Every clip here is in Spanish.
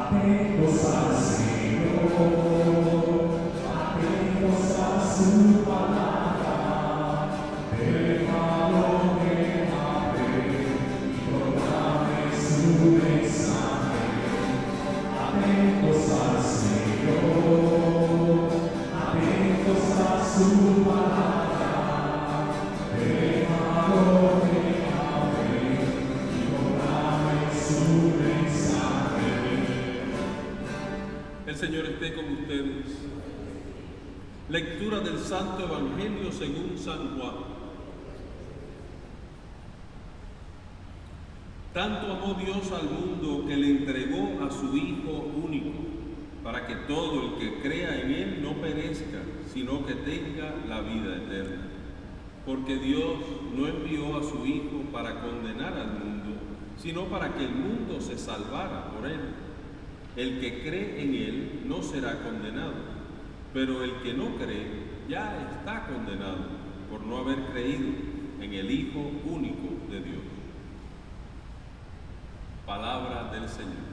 Atentos al Señor, atentos a su palabra, déjalo que hable y proclame su mensaje. Atentos al Señor, atentos a su palabra, déjalo que hable y proclame su mensaje. El Señor esté con ustedes. Lectura del Santo Evangelio según San Juan. Tanto amó Dios al mundo que le entregó a su Hijo único, para que todo el que crea en Él no perezca, sino que tenga la vida eterna. Porque Dios no envió a su Hijo para condenar al mundo, sino para que el mundo se salvara por Él. El que cree en Él no será condenado, pero el que no cree ya está condenado por no haber creído en el Hijo único de Dios. Palabra del Señor.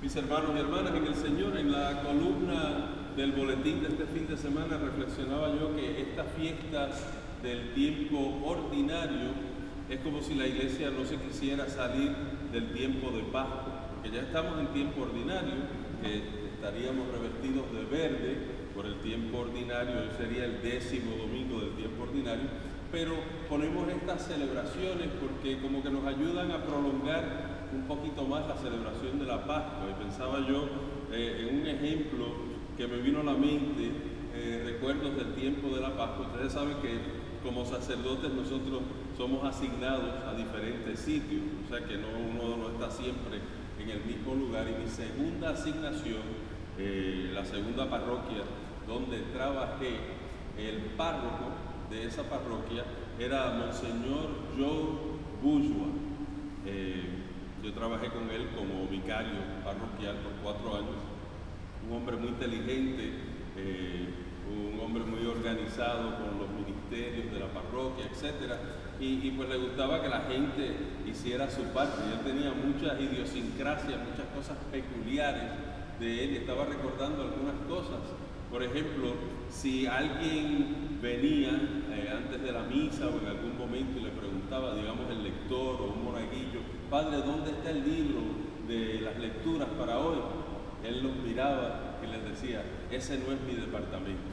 Mis hermanos y hermanas en el Señor, en la columna del boletín de este fin de semana reflexionaba yo que esta fiesta del tiempo ordinario es como si la iglesia no se quisiera salir del tiempo de Pascua, porque ya estamos en tiempo ordinario, que estaríamos revestidos de verde por el tiempo ordinario, hoy sería el 10º domingo del tiempo ordinario, pero ponemos estas celebraciones porque como que nos ayudan a prolongar un poquito más la celebración de la Pascua. Y pensaba yo en un ejemplo que me vino a la mente, recuerdos del tiempo de la Pascua. Ustedes saben que como sacerdotes nosotros somos asignados a diferentes sitios, o sea que uno no está siempre en el mismo lugar. Y mi segunda asignación, la segunda parroquia donde trabajé, el párroco de esa parroquia era Monseñor Joe Bourgeois. Yo trabajé con él como vicario parroquial por 4 años, un hombre muy inteligente, un hombre muy organizado con los ministerios de la parroquia, etc. Y pues le gustaba que la gente hiciera su parte. Y él tenía muchas idiosincrasias, muchas cosas peculiares de él, y estaba recordando algunas cosas. Por ejemplo, si alguien venía antes de la misa o en algún momento y le preguntaba, digamos, el lector o un monaguillo: Padre, ¿dónde está el libro de las lecturas para hoy? Él los miraba y les decía: ese no es mi departamento.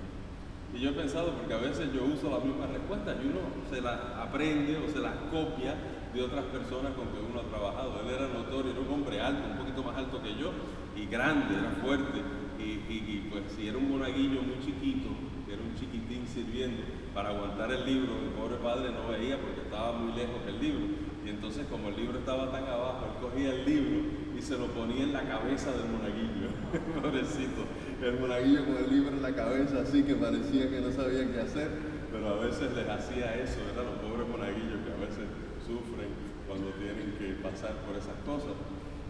Y yo he pensado, porque a veces yo uso las mismas respuestas y uno se las aprende o se las copia de otras personas con que uno ha trabajado. Él era notorio, era un hombre alto, un poquito más alto que yo, y grande, era fuerte. Y pues si era un monaguillo muy chiquito, era un chiquitín sirviendo, para aguantar el libro, el pobre padre no veía porque estaba muy lejos el libro. Y entonces, como el libro estaba tan abajo, él cogía el libro y se lo ponía en la cabeza del monaguillo. Pobrecito, el monaguillo con el libro en la cabeza, así que parecía que no sabía qué hacer, pero a veces les hacía eso, ¿verdad? Los pobres monaguillos que a veces sufren cuando tienen que pasar por esas cosas.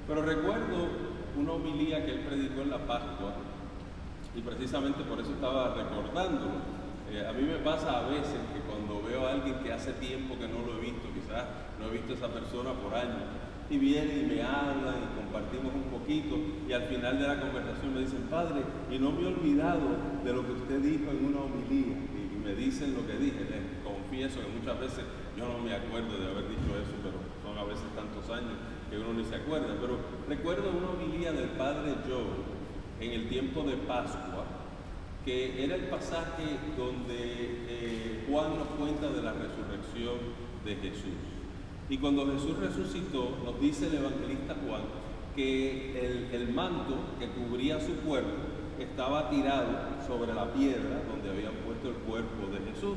Pero recuerdo una homilía que él predicó en la Pascua, y precisamente por eso estaba recordándolo. A mí me pasa a veces que cuando veo a alguien que hace tiempo que no lo he visto, quizás no he visto a esa persona por años, y viene y me habla y compartimos un poquito, y al final de la conversación me dicen: Padre, y no me he olvidado de lo que usted dijo en una homilía, y me dicen lo que dije. Les confieso que muchas veces yo no me acuerdo de haber dicho eso, pero son a veces tantos años que uno ni se acuerda. Pero recuerdo una homilía del Padre Joe en el tiempo de Pascua, que era el pasaje donde Juan nos cuenta de la resurrección de Jesús. Y cuando Jesús resucitó, nos dice el evangelista Juan que el manto que cubría su cuerpo estaba tirado sobre la piedra donde habían puesto el cuerpo de Jesús.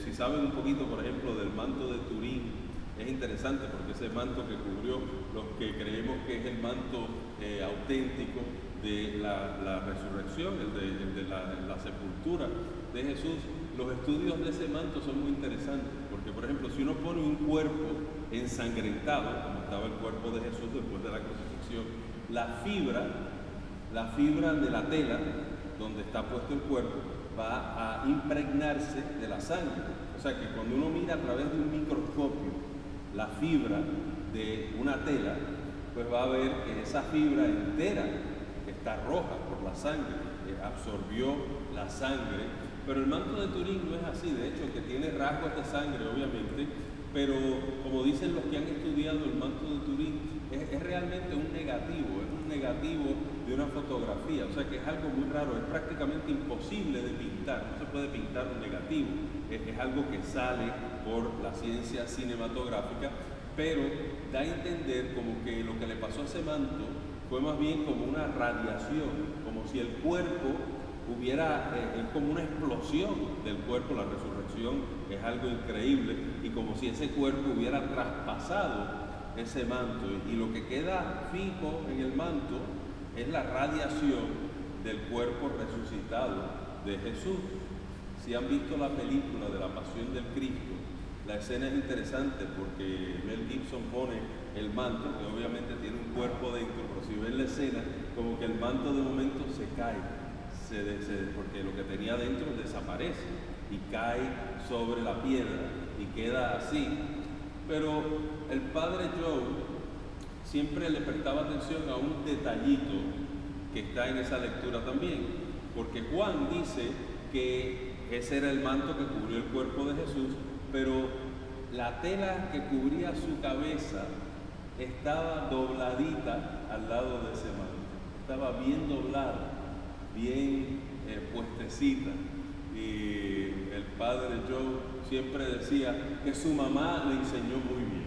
Si saben un poquito, por ejemplo, del manto de Turín, es interesante porque ese manto que cubrió los que creemos que es el manto auténtico de la resurrección, el de la sepultura de Jesús, los estudios de ese manto son muy interesantes, porque por ejemplo, si uno pone un cuerpo ensangrentado, como estaba el cuerpo de Jesús después de la crucifixión, la fibra de la tela donde está puesto el cuerpo va a impregnarse de la sangre. O sea que cuando uno mira a través de un microscopio la fibra de una tela, pues va a ver que esa fibra entera está roja por la sangre, absorbió la sangre. Pero el manto de Turín no es así, de hecho que tiene rasgos de sangre obviamente, pero como dicen los que han estudiado el manto de Turín, es realmente un negativo, es un negativo de una fotografía, o sea que es algo muy raro, es prácticamente imposible de pintar, no se puede pintar un negativo, es algo que sale por la ciencia cinematográfica, pero da a entender como que lo que le pasó a ese manto fue más bien como una radiación, como si el cuerpo es como una explosión del cuerpo, la resurrección es algo increíble, y como si ese cuerpo hubiera traspasado ese manto, y lo que queda fijo en el manto es la radiación del cuerpo resucitado de Jesús. Si han visto la película de la Pasión del Cristo, la escena es interesante porque Mel Gibson pone el manto, que obviamente tiene un cuerpo dentro, pero si ven la escena, como que el manto de momento se cae, porque lo que tenía dentro desaparece y cae sobre la piedra y queda así. Pero el padre Joe siempre le prestaba atención a un detallito que está en esa lectura también, porque Juan dice que ese era el manto que cubrió el cuerpo de Jesús, pero la tela que cubría su cabeza estaba dobladita al lado de ese manto, estaba bien doblada, bien puestecita. Y el padre Joe siempre decía que su mamá le enseñó muy bien,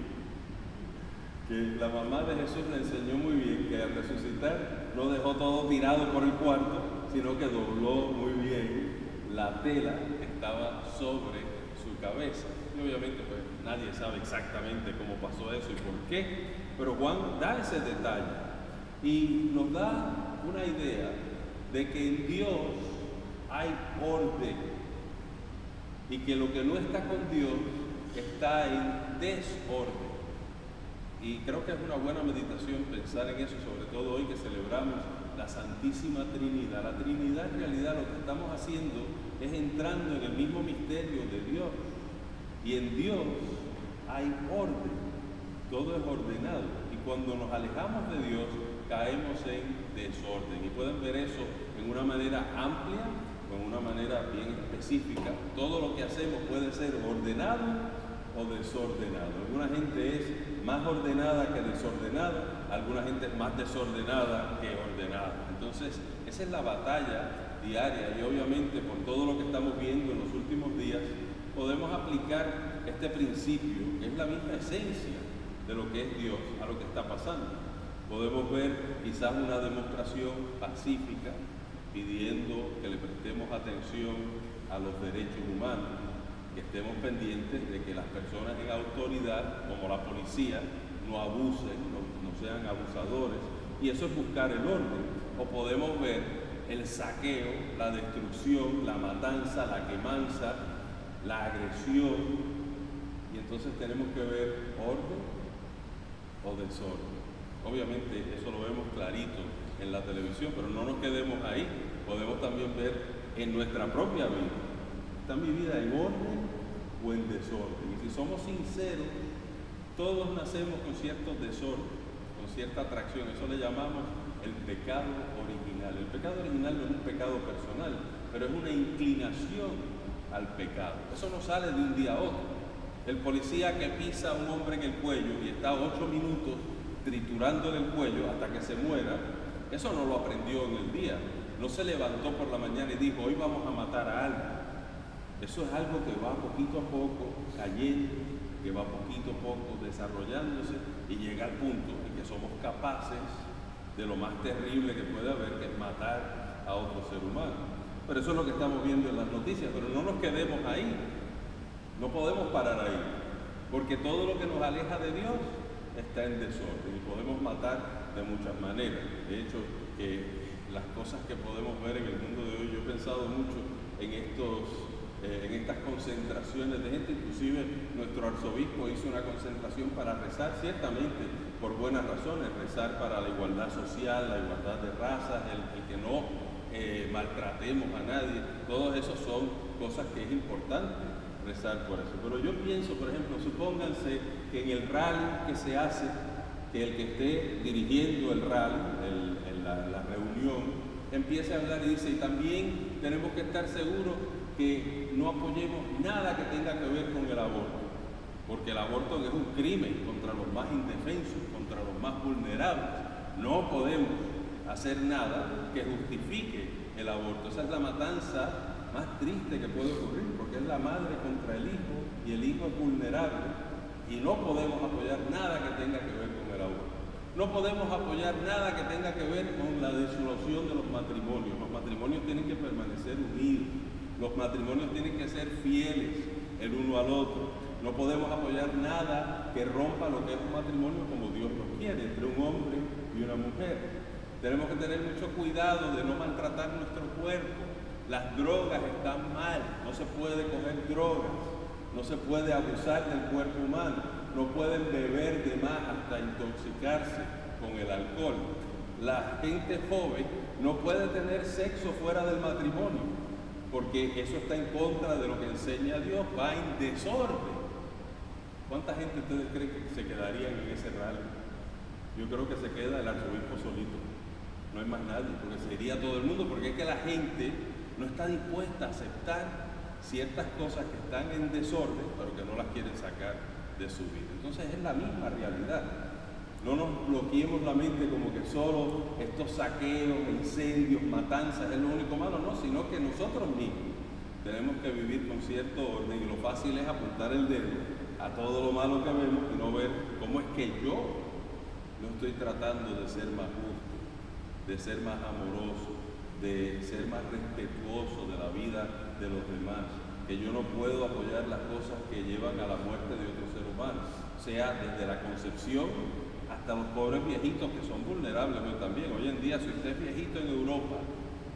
que la mamá de Jesús le enseñó muy bien que al resucitar no dejó todo tirado por el cuarto, sino que dobló muy bien la tela que estaba sobre su cabeza. Y obviamente pues nadie sabe exactamente cómo pasó eso y por qué, pero Juan da ese detalle y nos da una idea de que en Dios hay orden y que lo que no está con Dios está en desorden. Y creo que es una buena meditación pensar en eso, sobre todo hoy que celebramos la Santísima Trinidad. La Trinidad en realidad lo que estamos haciendo es entrando en el mismo misterio de Dios. Y en Dios hay orden, todo es ordenado. Y cuando nos alejamos de Dios, caemos en desorden. Y pueden ver eso en una manera amplia o en una manera bien específica. Todo lo que hacemos puede ser ordenado o desordenado. Alguna gente es más ordenada que desordenada, alguna gente es más desordenada que ordenada. Entonces, esa es la batalla diaria y obviamente por todo lo que estamos viendo en los últimos días, podemos aplicar este principio, que es la misma esencia de lo que es Dios, a lo que está pasando. Podemos ver quizás una demostración pacífica pidiendo que le prestemos atención a los derechos humanos, que estemos pendientes de que las personas en autoridad, como la policía, no abusen, no sean abusadores, y eso es buscar el orden. O podemos ver el saqueo, la destrucción, la matanza, la quemanza, la agresión, y entonces tenemos que ver orden o desorden. Obviamente eso lo vemos clarito en la televisión, pero no nos quedemos ahí, podemos también ver en nuestra propia vida. ¿Está mi vida en orden o en desorden? Y si somos sinceros, todos nacemos con cierto desorden, con cierta atracción. Eso le llamamos el pecado original. El pecado original no es un pecado personal, pero es una inclinación al pecado. Eso no sale de un día a otro. El policía que pisa a un hombre en el cuello y está 8 minutos triturándole el cuello hasta que se muera, eso no lo aprendió en el día. No se levantó por la mañana y dijo, hoy vamos a matar a alguien. Eso es algo que va poquito a poco cayendo que va poquito a poco desarrollándose y llega al punto en que somos capaces de lo más terrible que puede haber, que es matar a otro ser humano. Pero eso es lo que estamos viendo en las noticias, pero no nos quedemos ahí, no podemos parar ahí, porque todo lo que nos aleja de Dios está en desorden y podemos matar de muchas maneras. De hecho, las cosas que podemos ver en el mundo de hoy, yo he pensado mucho en estas concentraciones de gente. Inclusive nuestro arzobispo hizo una concentración para rezar, ciertamente por buenas razones, rezar para la igualdad social, la igualdad de razas, el que no maltratemos a nadie. Todos esos son cosas que es importante rezar por eso. Pero yo pienso, por ejemplo, supónganse que en el rally que se hace, que el que esté dirigiendo el rally, la reunión, empiece a hablar y dice, y también tenemos que estar seguros que no apoyemos nada que tenga que ver con el aborto, porque el aborto es un crimen contra los más indefensos, contra los más vulnerables. No podemos hacer nada que justifique el aborto. Esa es la matanza más triste que puede ocurrir, porque es la madre contra el hijo, y el hijo es vulnerable, y no podemos apoyar nada que tenga que ver con el aborto. No podemos apoyar nada que tenga que ver con la disolución de los matrimonios. Los matrimonios tienen que permanecer unidos, los matrimonios tienen que ser fieles el uno al otro. No podemos apoyar nada que rompa lo que es un matrimonio como Dios lo quiere, entre un hombre y una mujer. Tenemos que tener mucho cuidado de no maltratar nuestro cuerpo. Las drogas están mal, no se puede coger drogas, no se puede abusar del cuerpo humano, no pueden beber de más hasta intoxicarse con el alcohol. La gente joven no puede tener sexo fuera del matrimonio, porque eso está en contra de lo que enseña Dios, va en desorden. ¿Cuánta gente ustedes creen que se quedarían en ese rally? Yo creo que se queda el arzobispo solito, no hay más nadie, porque se iría todo el mundo, porque es que la gente no está dispuesta a aceptar ciertas cosas que están en desorden, pero que no las quieren sacar de su vida. Entonces es la misma realidad. No nos bloqueemos la mente como que solo estos saqueos, incendios, matanzas es lo único malo, no, sino que nosotros mismos tenemos que vivir con cierto orden, y lo fácil es apuntar el dedo a todo lo malo que vemos y no ver cómo es que yo no estoy tratando de ser más justo, de ser más amoroso, de ser más respetuoso de la vida de los demás, que yo no puedo apoyar las cosas que llevan a la muerte de otro ser humano, sea desde la concepción hasta los pobres viejitos que son vulnerables hoy también. Hoy en día, si usted es viejito en Europa,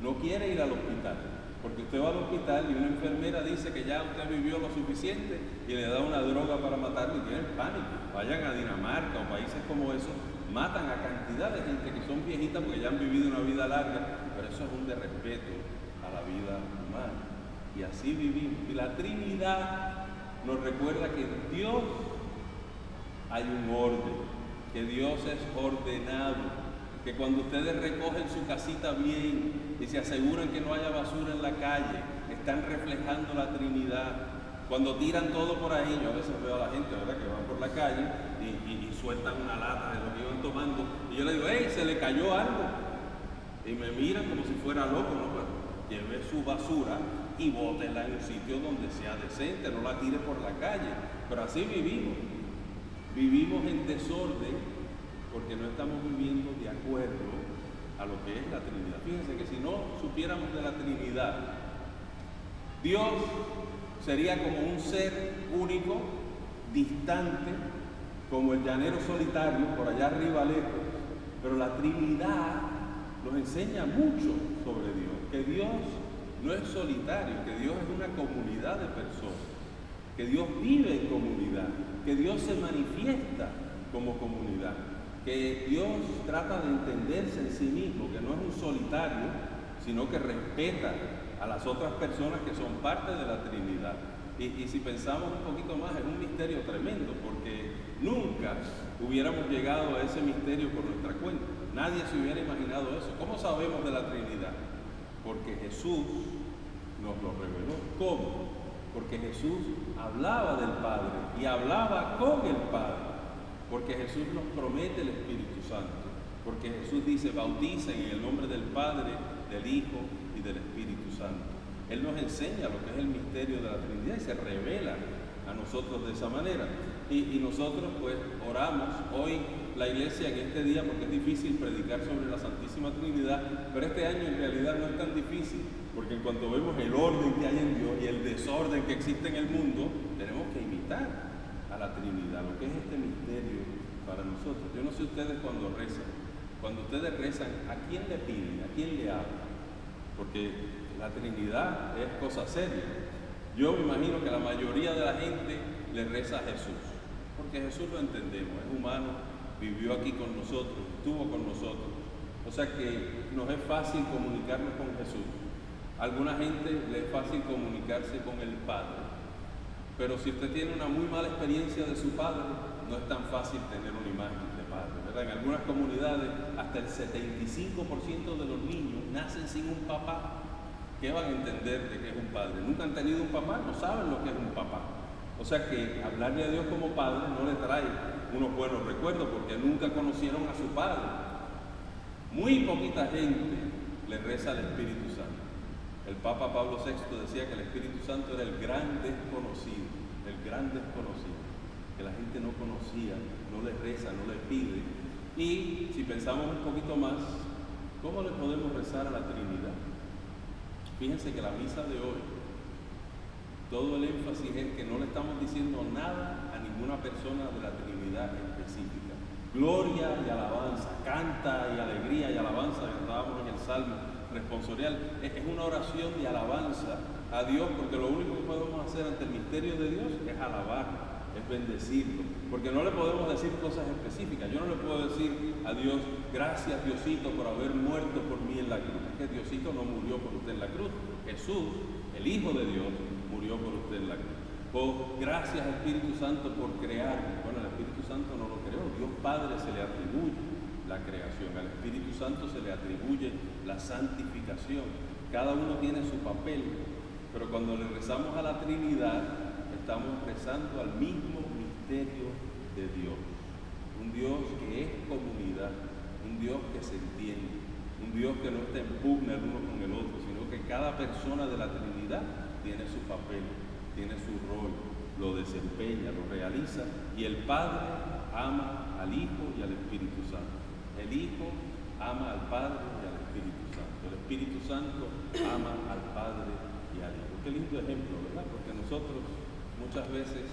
no quiere ir al hospital, porque usted va al hospital y una enfermera dice que ya usted vivió lo suficiente y le da una droga para matarlo y tienen pánico. Vayan a Dinamarca o países como esos, matan a cantidad de gente que son viejitas porque ya han vivido una vida larga, pero eso es un desrespeto a la vida humana. Y así vivimos. Y la Trinidad nos recuerda que en Dios hay un orden, que Dios es ordenado, que cuando ustedes recogen su casita bien y se aseguran que no haya basura en la calle, están reflejando la Trinidad. Cuando tiran todo por ahí, yo a veces veo a la gente, ¿verdad?, que van por la calle y sueltan una lata de lo que iban tomando, y yo le digo, ¡hey, se le cayó algo! Y me miran como si fuera loco, ¿no? Pues, lleve su basura y bótela en un sitio donde sea decente, no la tire por la calle. Pero así vivimos. Vivimos en desorden porque no estamos viviendo de acuerdo a lo que es la Trinidad. Fíjense que si no supiéramos de la Trinidad, Dios sería como un ser único, distante, como el llanero solitario, por allá arriba lejos. Pero la Trinidad nos enseña mucho sobre Dios, que Dios no es solitario, que Dios es una comunidad de personas, que Dios vive en comunidad, que Dios se manifiesta como comunidad, que Dios trata de entenderse en sí mismo, que no es un solitario, sino que respeta a las otras personas que son parte de la Trinidad. Y si pensamos un poquito más, es un misterio tremendo, porque nunca hubiéramos llegado a ese misterio por nuestra cuenta. Nadie se hubiera imaginado eso. ¿Cómo sabemos de la Trinidad? Porque Jesús nos lo reveló. ¿Cómo? Porque Jesús hablaba del Padre y hablaba con el Padre. Porque Jesús nos promete el Espíritu Santo. Porque Jesús dice, bauticen en el nombre del Padre, del Hijo y del Espíritu Santo. Él nos enseña lo que es el misterio de la Trinidad y se revela a nosotros. nosotros de esa manera. Y nosotros pues oramos hoy la iglesia en este día, porque es difícil predicar sobre la Santísima Trinidad, pero este año en realidad no es tan difícil, porque en cuanto vemos el orden que hay en Dios y el desorden que existe en el mundo, tenemos que imitar a la Trinidad, lo que es este misterio para nosotros. Yo no sé ustedes cuando ustedes rezan, ¿a quién le piden? ¿A quién le hablan? Porque la Trinidad es cosa seria. Yo me imagino que la mayoría de la gente le reza a Jesús, porque Jesús lo entendemos, es humano, vivió aquí con nosotros, estuvo con nosotros. O sea que nos es fácil comunicarnos con Jesús. A alguna gente le es fácil comunicarse con el Padre, pero si usted tiene una muy mala experiencia de su Padre, no es tan fácil tener una imagen de Padre, ¿verdad? En algunas comunidades hasta el 75% de los niños nacen sin un papá. ¿Qué van a entender de que es un padre? Nunca han tenido un papá, no saben lo que es un papá. O sea que hablarle a Dios como Padre no le trae unos buenos recuerdos, porque nunca conocieron a su Padre. Muy poquita gente le reza al Espíritu Santo. El Papa Pablo VI decía que el Espíritu Santo era el gran desconocido, que la gente no conocía, no le reza, no le pide. Y si pensamos un poquito más, ¿cómo le podemos rezar a la Trinidad? Fíjense que la misa de hoy, todo el énfasis es que no le estamos diciendo nada a ninguna persona de la Trinidad específica. Gloria y alabanza, canta y alegría y alabanza, que estábamos en el Salmo responsorial. Es una oración de alabanza a Dios, porque lo único que podemos hacer ante el misterio de Dios es alabarlo, es bendecirlo, porque no le podemos decir cosas específicas. Yo no le puedo decir a Dios, gracias Diosito por haber muerto por mí en la cruz. Es que Diosito no murió por usted en la cruz. Jesús, el Hijo de Dios, murió por usted en la cruz. O gracias Espíritu Santo por crear. Bueno, el Espíritu Santo no lo creó, Dios Padre se le atribuye la creación, al Espíritu Santo se le atribuye la santificación. Cada uno tiene su papel, pero cuando le rezamos a la Trinidad, estamos rezando al mismo misterio de Dios. Un Dios que es comunidad, un Dios que se entiende, un Dios que no está en pugna el uno con el otro, sino que cada persona de la Trinidad tiene su papel, tiene su rol, lo desempeña, lo realiza, y el Padre ama al Hijo y al Espíritu Santo. El Hijo ama al Padre y al Espíritu Santo. El Espíritu Santo ama al Padre y al Hijo. Qué lindo ejemplo, ¿verdad? Porque nosotros muchas veces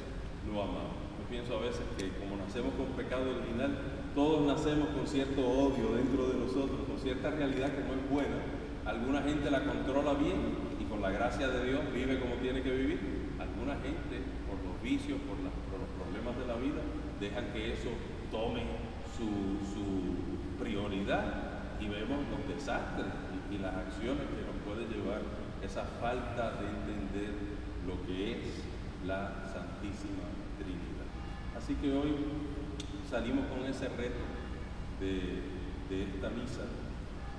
lo amamos. Yo pienso a veces que como nacemos con pecado original, todos nacemos con cierto odio dentro de nosotros, con cierta realidad que no es buena. Alguna gente la controla bien y con la gracia de Dios vive como tiene que vivir. Alguna gente, por los vicios, por los problemas de la vida, dejan que eso tome su prioridad y vemos los desastres y las acciones que nos puede llevar esa falta de entender lo que es la Santísima Trinidad. Así que hoy salimos con ese reto de esta misa,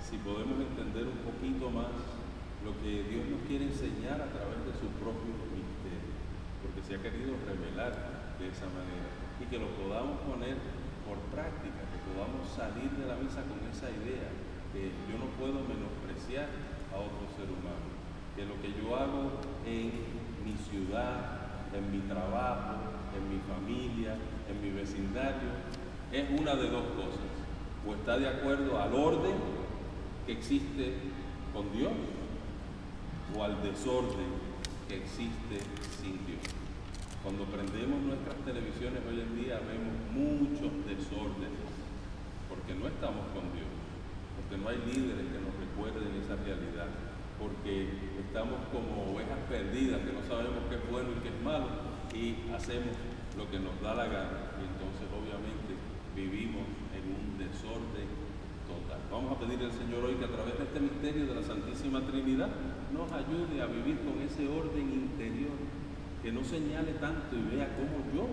si podemos entender un poquito más lo que Dios nos quiere enseñar a través de su propio misterio, porque se ha querido revelar de esa manera, y que lo podamos poner por práctica, que podamos salir de la misa con esa idea, que yo no puedo menospreciar a otro ser humano, que lo que yo hago en mi ciudad, en mi trabajo, en mi familia, en mi vecindario, es una de dos cosas: o está de acuerdo al orden que existe con Dios, o al desorden que existe sin Dios. Cuando prendemos nuestras televisiones hoy en día vemos muchos desórdenes, porque no estamos con Dios, porque no hay líderes que nos recuerden esa realidad, porque estamos como ovejas perdidas que no sabemos qué es bueno y qué es malo, y hacemos lo que nos da la gana, y entonces obviamente vivimos en un desorden total. Vamos a pedir al Señor hoy que a través de este misterio de la Santísima Trinidad nos ayude a vivir con ese orden interior, que no señale tanto y vea cómo yo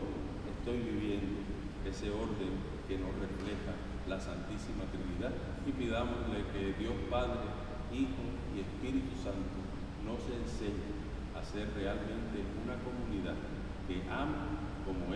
estoy viviendo ese orden que nos refleja la Santísima Trinidad, y pidámosle que Dios Padre, Hijo y Espíritu Santo nos enseñe a ser realmente una comunidad que ama como